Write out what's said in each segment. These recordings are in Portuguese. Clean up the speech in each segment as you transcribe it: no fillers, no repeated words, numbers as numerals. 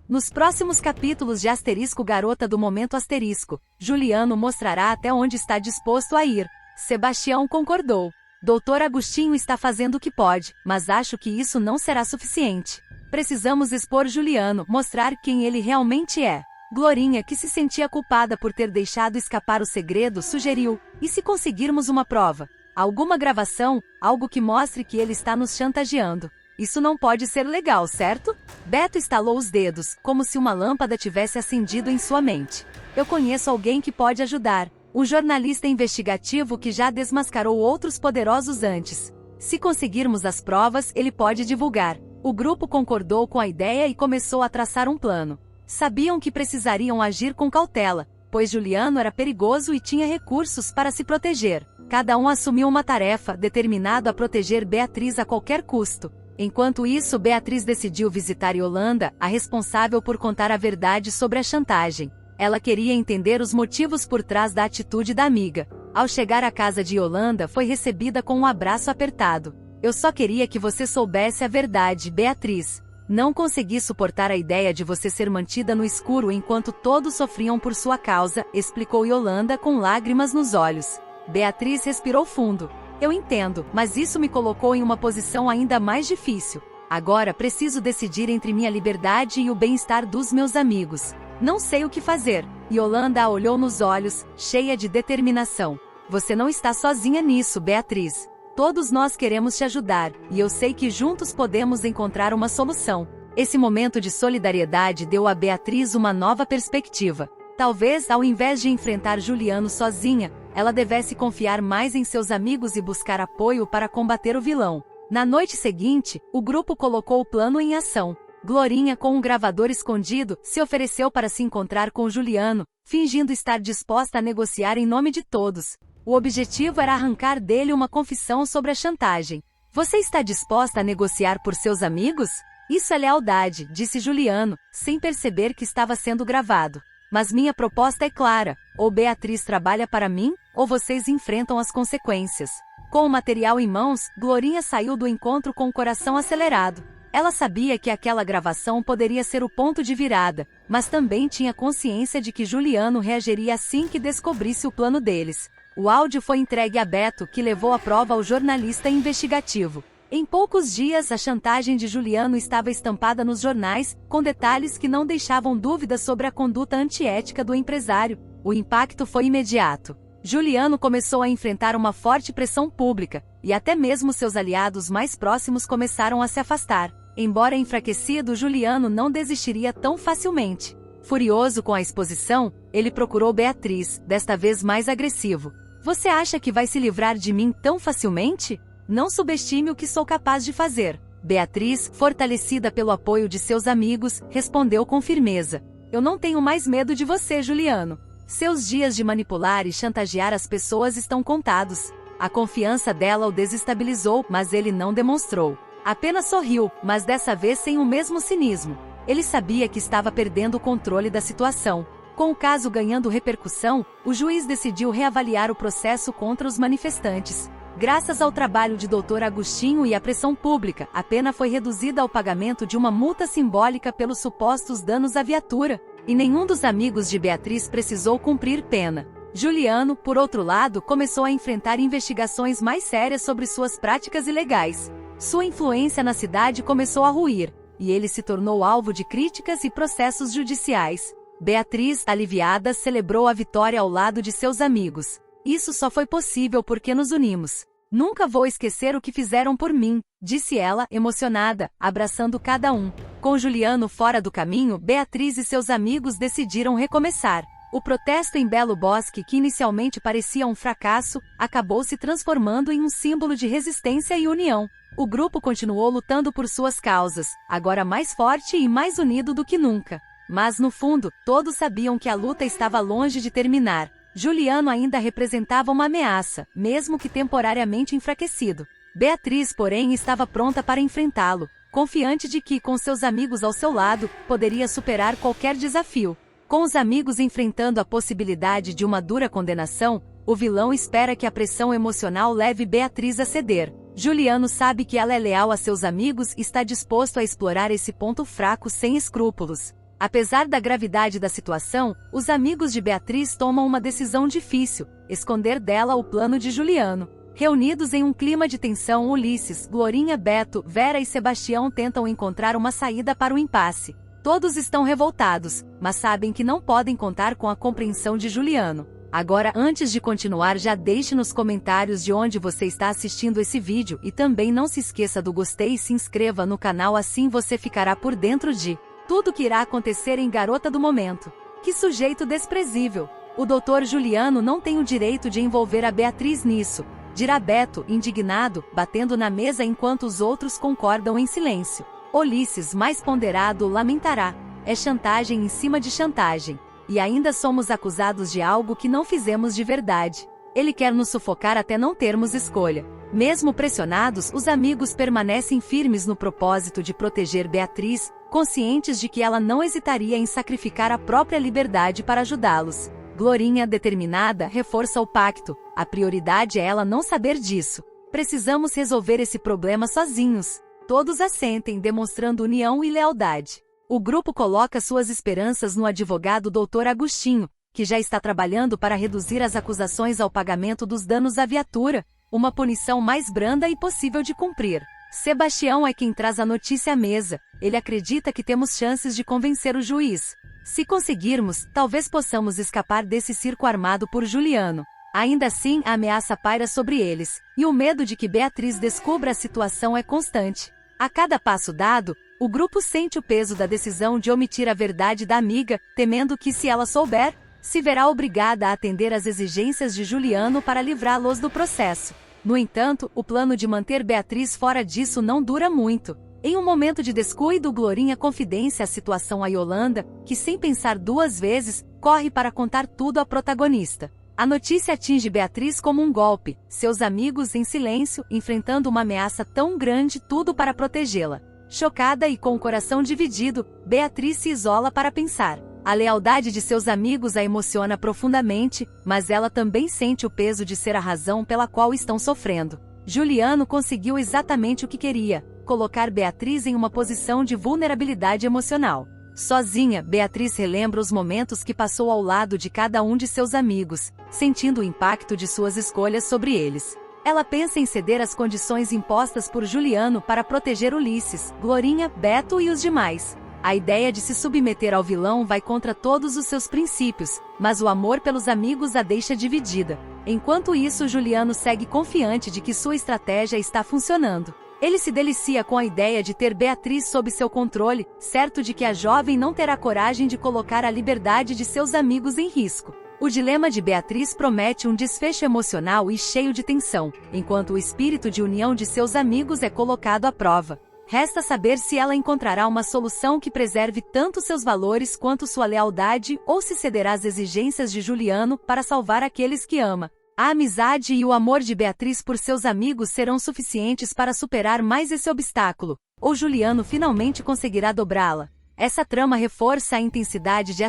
Nos próximos capítulos de Asterisco Garota do Momento Asterisco, Juliano mostrará até onde está disposto a ir. Sebastião concordou. Doutor Agostinho está fazendo o que pode, mas acho que isso não será suficiente. Precisamos expor Juliano, mostrar quem ele realmente é. Glorinha, que se sentia culpada por ter deixado escapar o segredo, sugeriu: e se conseguirmos uma prova? Alguma gravação, algo que mostre que ele está nos chantageando. Isso não pode ser legal, certo? Beto estalou os dedos, como se uma lâmpada tivesse acendido em sua mente. Eu conheço alguém que pode ajudar. Um jornalista investigativo que já desmascarou outros poderosos antes. Se conseguirmos as provas, ele pode divulgar. O grupo concordou com a ideia e começou a traçar um plano. Sabiam que precisariam agir com cautela, pois Juliano era perigoso e tinha recursos para se proteger. Cada um assumiu uma tarefa, determinado a proteger Beatriz a qualquer custo. Enquanto isso, Beatriz decidiu visitar Yolanda, a responsável por contar a verdade sobre a chantagem. Ela queria entender os motivos por trás da atitude da amiga. Ao chegar à casa de Yolanda, foi recebida com um abraço apertado. Eu só queria que você soubesse a verdade, Beatriz. Não consegui suportar a ideia de você ser mantida no escuro enquanto todos sofriam por sua causa, explicou Yolanda com lágrimas nos olhos. Beatriz respirou fundo. Eu entendo, mas isso me colocou em uma posição ainda mais difícil. Agora preciso decidir entre minha liberdade e o bem-estar dos meus amigos. Não sei o que fazer. Yolanda a olhou nos olhos, cheia de determinação. Você não está sozinha nisso, Beatriz. Todos nós queremos te ajudar, e eu sei que juntos podemos encontrar uma solução. Esse momento de solidariedade deu a Beatriz uma nova perspectiva. Talvez, ao invés de enfrentar Juliano sozinha, ela devesse confiar mais em seus amigos e buscar apoio para combater o vilão. Na noite seguinte, o grupo colocou o plano em ação. Glorinha, com um gravador escondido, se ofereceu para se encontrar com Juliano, fingindo estar disposta a negociar em nome de todos. O objetivo era arrancar dele uma confissão sobre a chantagem. Você está disposta a negociar por seus amigos? Isso é lealdade, disse Juliano, sem perceber que estava sendo gravado. Mas minha proposta é clara: ou Beatriz trabalha para mim, ou vocês enfrentam as consequências. Com o material em mãos, Glorinha saiu do encontro com o coração acelerado. Ela sabia que aquela gravação poderia ser o ponto de virada, mas também tinha consciência de que Juliano reagiria assim que descobrisse o plano deles. O áudio foi entregue a Beto, que levou a prova ao jornalista investigativo. Em poucos dias, a chantagem de Juliano estava estampada nos jornais, com detalhes que não deixavam dúvidas sobre a conduta antiética do empresário. O impacto foi imediato. Juliano começou a enfrentar uma forte pressão pública, e até mesmo seus aliados mais próximos começaram a se afastar. Embora enfraquecido, Juliano não desistiria tão facilmente. Furioso com a exposição, ele procurou Beatriz, desta vez mais agressivo. Você acha que vai se livrar de mim tão facilmente? Não subestime o que sou capaz de fazer. Beatriz, fortalecida pelo apoio de seus amigos, respondeu com firmeza. Eu não tenho mais medo de você, Juliano. Seus dias de manipular e chantagear as pessoas estão contados. A confiança dela o desestabilizou, mas ele não demonstrou. Apenas sorriu, mas dessa vez sem o mesmo cinismo. Ele sabia que estava perdendo o controle da situação. Com o caso ganhando repercussão, o juiz decidiu reavaliar o processo contra os manifestantes. Graças ao trabalho de Dr. Agostinho e à pressão pública, a pena foi reduzida ao pagamento de uma multa simbólica pelos supostos danos à viatura, e nenhum dos amigos de Beatriz precisou cumprir pena. Juliano, por outro lado, começou a enfrentar investigações mais sérias sobre suas práticas ilegais. Sua influência na cidade começou a ruir, e ele se tornou alvo de críticas e processos judiciais. Beatriz, aliviada, celebrou a vitória ao lado de seus amigos. Isso só foi possível porque nos unimos. Nunca vou esquecer o que fizeram por mim, disse ela, emocionada, abraçando cada um. Com Juliano fora do caminho, Beatriz e seus amigos decidiram recomeçar. O protesto em Belo Bosque, que inicialmente parecia um fracasso, acabou se transformando em um símbolo de resistência e união. O grupo continuou lutando por suas causas, agora mais forte e mais unido do que nunca. Mas no fundo, todos sabiam que a luta estava longe de terminar. Juliano ainda representava uma ameaça, mesmo que temporariamente enfraquecido. Beatriz, porém, estava pronta para enfrentá-lo, confiante de que, com seus amigos ao seu lado, poderia superar qualquer desafio. Com os amigos enfrentando a possibilidade de uma dura condenação, o vilão espera que a pressão emocional leve Beatriz a ceder. Juliano sabe que ela é leal a seus amigos e está disposto a explorar esse ponto fraco sem escrúpulos. Apesar da gravidade da situação, os amigos de Beatriz tomam uma decisão difícil: esconder dela o plano de Juliano. Reunidos em um clima de tensão, Ulisses, Glorinha, Beto, Vera e Sebastião tentam encontrar uma saída para o impasse. Todos estão revoltados, mas sabem que não podem contar com a compreensão de Juliano. Agora, antes de continuar, já deixe nos comentários de onde você está assistindo esse vídeo e também não se esqueça do gostei e se inscreva no canal, assim você ficará por dentro de tudo que irá acontecer em Garota do Momento. Que sujeito desprezível! O Dr. Juliano não tem o direito de envolver a Beatriz nisso, dirá Beto, indignado, batendo na mesa enquanto os outros concordam em silêncio. Ulisses, mais ponderado, lamentará: é chantagem em cima de chantagem. E ainda somos acusados de algo que não fizemos de verdade. Ele quer nos sufocar até não termos escolha. Mesmo pressionados, os amigos permanecem firmes no propósito de proteger Beatriz, conscientes de que ela não hesitaria em sacrificar a própria liberdade para ajudá-los. Glorinha, determinada, reforça o pacto: a prioridade é ela não saber disso. Precisamos resolver esse problema sozinhos. Todos assentem, demonstrando união e lealdade. O grupo coloca suas esperanças no advogado Dr. Agostinho, que já está trabalhando para reduzir as acusações ao pagamento dos danos à viatura, uma punição mais branda e possível de cumprir. Sebastião é quem traz a notícia à mesa. Ele acredita que temos chances de convencer o juiz. Se conseguirmos, talvez possamos escapar desse circo armado por Juliano. Ainda assim, a ameaça paira sobre eles, e o medo de que Beatriz descubra a situação é constante. A cada passo dado, o grupo sente o peso da decisão de omitir a verdade da amiga, temendo que, se ela souber, se verá obrigada a atender às exigências de Juliano para livrá-los do processo. No entanto, o plano de manter Beatriz fora disso não dura muito. Em um momento de descuido, Glorinha confidencia a situação a Yolanda, que, sem pensar duas vezes, corre para contar tudo à protagonista. A notícia atinge Beatriz como um golpe, seus amigos em silêncio, enfrentando uma ameaça tão grande, tudo para protegê-la. Chocada e com o coração dividido, Beatriz se isola para pensar. A lealdade de seus amigos a emociona profundamente, mas ela também sente o peso de ser a razão pela qual estão sofrendo. Juliano conseguiu exatamente o que queria: colocar Beatriz em uma posição de vulnerabilidade emocional. Sozinha, Beatriz relembra os momentos que passou ao lado de cada um de seus amigos, sentindo o impacto de suas escolhas sobre eles. Ela pensa em ceder às condições impostas por Juliano para proteger Ulisses, Glorinha, Beto e os demais. A ideia de se submeter ao vilão vai contra todos os seus princípios, mas o amor pelos amigos a deixa dividida. Enquanto isso, Juliano segue confiante de que sua estratégia está funcionando. Ele se delicia com a ideia de ter Beatriz sob seu controle, certo de que a jovem não terá coragem de colocar a liberdade de seus amigos em risco. O dilema de Beatriz promete um desfecho emocional e cheio de tensão, enquanto o espírito de união de seus amigos é colocado à prova. Resta saber se ela encontrará uma solução que preserve tanto seus valores quanto sua lealdade, ou se cederá às exigências de Juliano para salvar aqueles que ama. A amizade e o amor de Beatriz por seus amigos serão suficientes para superar mais esse obstáculo, ou Juliano finalmente conseguirá dobrá-la. Essa trama reforça a intensidade de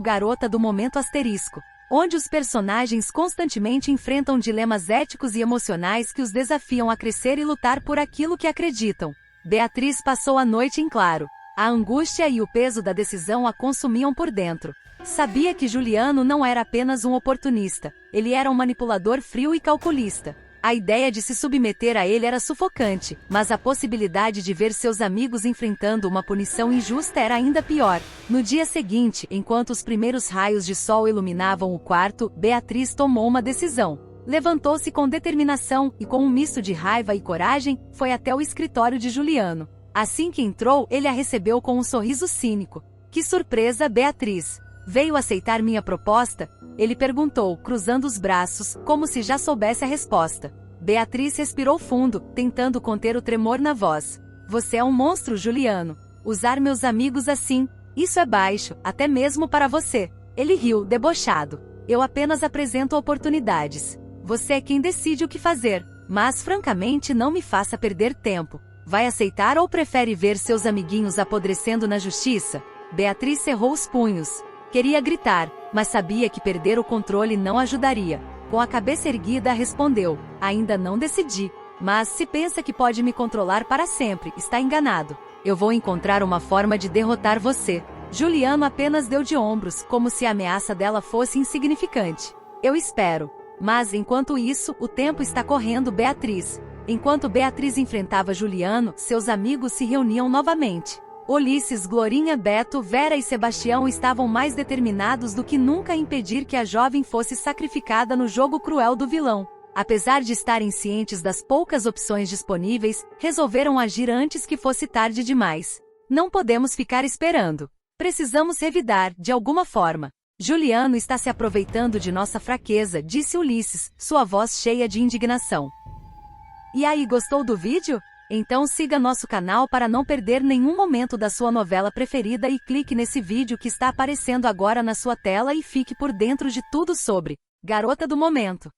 Garota do Momento, onde os personagens constantemente enfrentam dilemas éticos e emocionais que os desafiam a crescer e lutar por aquilo que acreditam. Beatriz passou a noite em claro. A angústia e o peso da decisão a consumiam por dentro. Sabia que Juliano não era apenas um oportunista, ele era um manipulador frio e calculista. A ideia de se submeter a ele era sufocante, mas a possibilidade de ver seus amigos enfrentando uma punição injusta era ainda pior. No dia seguinte, enquanto os primeiros raios de sol iluminavam o quarto, Beatriz tomou uma decisão. Levantou-se com determinação e, com um misto de raiva e coragem, foi até o escritório de Juliano. Assim que entrou, ele a recebeu com um sorriso cínico. Que surpresa, Beatriz! Veio aceitar minha proposta? Ele perguntou, cruzando os braços, como se já soubesse a resposta. Beatriz respirou fundo, tentando conter o tremor na voz. Você é um monstro, Juliano. Usar meus amigos assim, isso é baixo, até mesmo para você. Ele riu, debochado. Eu apenas apresento oportunidades. Você é quem decide o que fazer, mas francamente não me faça perder tempo. Vai aceitar ou prefere ver seus amiguinhos apodrecendo na justiça? Beatriz cerrou os punhos. Queria gritar, mas sabia que perder o controle não ajudaria. Com a cabeça erguida, respondeu: ainda não decidi. Mas se pensa que pode me controlar para sempre, está enganado. Eu vou encontrar uma forma de derrotar você. Juliano apenas deu de ombros, como se a ameaça dela fosse insignificante. Eu espero. Mas enquanto isso, o tempo está correndo, Beatriz. Enquanto Beatriz enfrentava Juliano, seus amigos se reuniam novamente. Ulisses, Glorinha, Beto, Vera e Sebastião estavam mais determinados do que nunca a impedir que a jovem fosse sacrificada no jogo cruel do vilão. Apesar de estarem cientes das poucas opções disponíveis, resolveram agir antes que fosse tarde demais. Não podemos ficar esperando. Precisamos revidar, de alguma forma. Juliano está se aproveitando de nossa fraqueza, disse Ulisses, sua voz cheia de indignação. E aí, gostou do vídeo? Então siga nosso canal para não perder nenhum momento da sua novela preferida e clique nesse vídeo que está aparecendo agora na sua tela e fique por dentro de tudo sobre Garota do Momento.